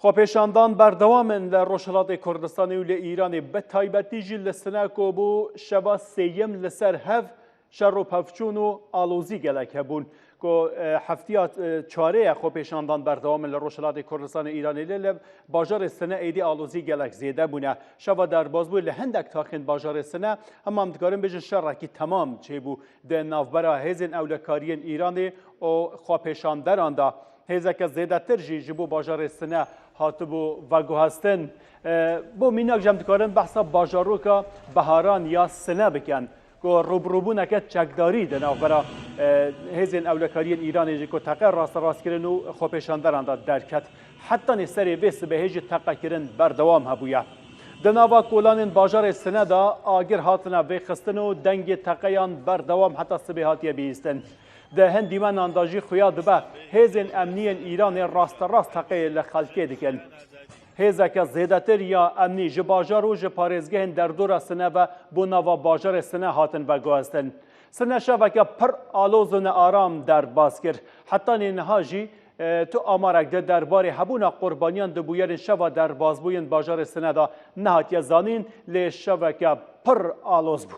خۆپێشاندان بەردەوامن لە ڕۆژهەڵاتی کوردستانی و لە ئیرانی بە تایبەتی ژی لە سناکۆ بوو شەوا سێیەم لەسەر هەڤ شەڕ و پەفچوون و ئالۆزی گەلک هەبوون کۆ هەفتیا چوارەیە خۆپێشاندان بەردەوامن لە ڕۆژهەڵاتی کوردستانی ئیرانی لە باژارێ سنە ئەیدی ئالۆزی گەلک زێدە بوونە شەوا دەرباز بوو لە هەندێک تاخین باژارێ سنە هەمان دکارن بێژن شەڕێکی تەمام چێبوو دە ناوبەرە هێزên ئەولەکاریên ئیرانê û خواپێشاندەران da hêzeke zêdetir jî ji bo bajarê sine hatibû veguhestin bo mînak jem dikarin behsa bajaroka beharan ya sine bikin ku rûbirûbûneke çekdarî di navbera hêzên ewlekariyên Îranê jî ku teqe rasterast-kirin û xwepêşanderan da derket hetanê serê vê sibehê jî teqekirin berdewam hebûye. Di nava kolanên bajarê sine da agir hatine vêxistin û dengê teqeyan berdewam heta sibê hatiye bihîstin. Di hin dîmenan da jî xuya dibe hêzên emniyên Îranê rasterast teqeyê li xelkê dikin. Hêzeke zêdetir ya emnî ji bajar û ji parêzgehên derdora sine ve bo nava bajarê sine hatin veguhestin. Sine şeveke pir aloz û nearam derbas kir. Hetanê niha jî tu amarek de derbarê hebûna qurbaniyan di bûyerên şeva derbazbûyên bajarê sine da nehatiye zanîn lê şeveke pir aloz bû.